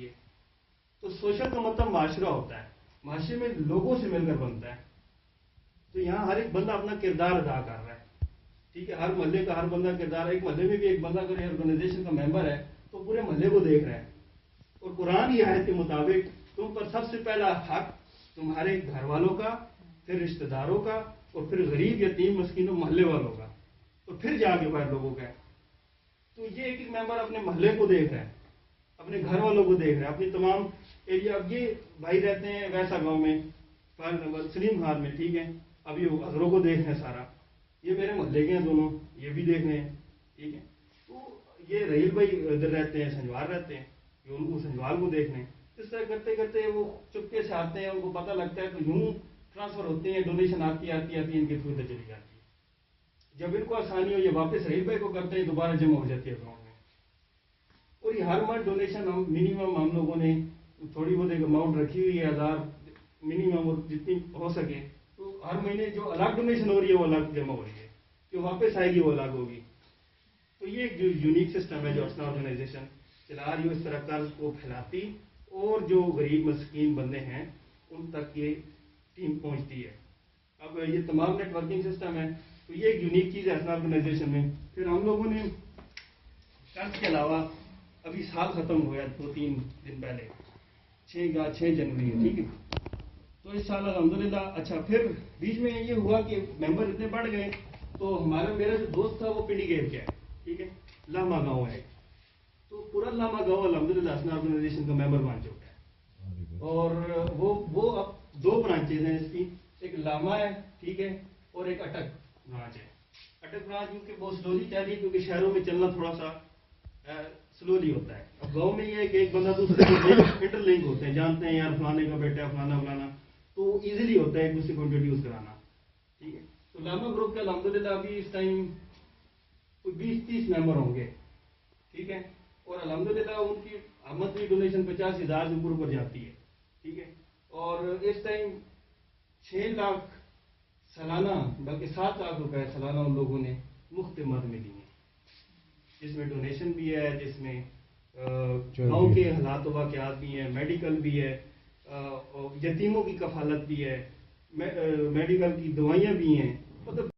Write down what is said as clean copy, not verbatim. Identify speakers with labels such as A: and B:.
A: ہوتی ہے. تو سوشل کا مطلب معاشرہ ہوتا ہے, معاشرے میں لوگوں سے مل کر بنتا ہے. تو یہاں ہر ایک بندہ اپنا کردار ادا کر رہا ہے, ٹھیک ہے, ہر محلے کا ہر بندہ کردار ہے. ایک محلے میں بھی ایک بندہ اگر آرگنائزیشن کا ممبر ہے تو پورے محلے کو دیکھ رہا ہے. اور قرآن کی آیت کے مطابق تم پر سب سے پہلا حق تمہارے گھر والوں کا, پھر رشتہ داروں کا, اور پھر غریب یتیم مسکینوں محلے والوں کا, تو پھر جا کے باہر لوگوں کا ہے. تو یہ ایک ممبر اپنے محلے کو دیکھ رہا ہے, اپنے گھر والوں کو دیکھ رہا ہے, اپنی تمام ایریا. اب یہ بھائی رہتے ہیں ویسا گاؤں میں, سلیم خان میں, ٹھیک ہے, اب یہ حضروں کو دیکھ رہے ہیں سارا, یہ میرے محلے کے ہیں دونوں, یہ بھی دیکھ رہے ہیں, ٹھیک ہے. تو یہ رحیل بھائی ادھر رہتے ہیں, سنجوار رہتے ہیں, یہ ان کو سنجوار کو دیکھ رہے ہیں. اس طرح کرتے کرتے وہ چپکے سے آتے ہیں, ان کو پتہ لگتا ہے, تو یوں ٹرانسفر ہوتے ہیں, ڈونیشن آتی ان کے تھرو چلی جاتی ہے. جب ان کو آسانی ہو یہ واپس رحیل بھائی کو کرتے ہیں, دوبارہ جمع ہو جاتی ہے اکاؤنٹ میں. اور یہ ہر منتھ ڈونیشن منیمم ہم لوگوں نے تھوڑی بہت ایک اماؤنٹ رکھی ہوئی ہے, 1000 منیمم, اور جتنی ہو سکے تو ہر مہینے جو الگ ڈونیشن ہو رہی ہے وہ الگ جمع ہو رہی ہے, جو واپس آئے گی وہ الگ ہوگی. تو یہ ایک جو یونیک سسٹم ہے جو ارسنا آرگنائزیشن چلا رہی ہے, اس طرح قرض کو پھیلاتی اور جو غریب مسکین بندے ہیں ان تک یہ ٹیم پہنچتی ہے. اب یہ تمام نیٹ ورکنگ سسٹم ہے, تو یہ ایک یونیک چیز ہے ارسنا آرگنائزیشن میں. پھر ہم لوگوں نے قرض کے علاوہ ابھی سال ختم ہوا ہے 2-3 دن پہلے, 6 جنوری ہے, ٹھیک ہے. تو اس سال الحمدللہ اچھا. پھر بیچ میں یہ ہوا کہ ممبر اتنے بڑھ گئے, تو میرا جو دوست تھا وہ پنڈی گیٹ کا ہے, ٹھیک ہے, لاما گاؤں ہے, تو پورا لاما گاؤں الحمدللہ ارسنا آرگنائزیشن کا ممبر بن چکا ہے. اور وہ اب 2 برانچز ہیں اس کی, ایک لاما ہے, ٹھیک ہے, اور ایک اٹک برانچ ہے. اٹک برانچ کیونکہ بہت سلولی چل رہی ہے, کیونکہ شہروں میں چلنا تھوڑا سا سلولی ہوتا ہے. اب گاؤں میں یہ ہے کہ ایک بندہ دوسرے سے انٹر لنک ہوتے ہیں, جانتے ہیں یار فلانے کا بیٹا فلانا, تو ایزیلی ہوتا ہے ایک دوسرے کو انٹروڈیوس کرانا, ٹھیک ہے. تو لاما گروپ کے الحمدللہ ابھی اس ٹائم 20-30 ممبر ہوں گے, ٹھیک ہے. اور الحمدللہ ان کی منتھلی ڈونیشن 50,000 سے اوپر جاتی ہے, ٹھیک ہے. اور اس ٹائم 6 لاکھ سالانہ, بلکہ 7 لاکھ روپے سالانہ ان لوگوں نے مفت مد میں دی ہیں, جس میں ڈونیشن بھی ہے, جس میں گاؤں کے حالات و واقعات بھی ہیں, میڈیکل بھی ہے, یتیموں کی کفالت بھی ہے, میڈیکل کی دوائیاں بھی ہیں. مطلب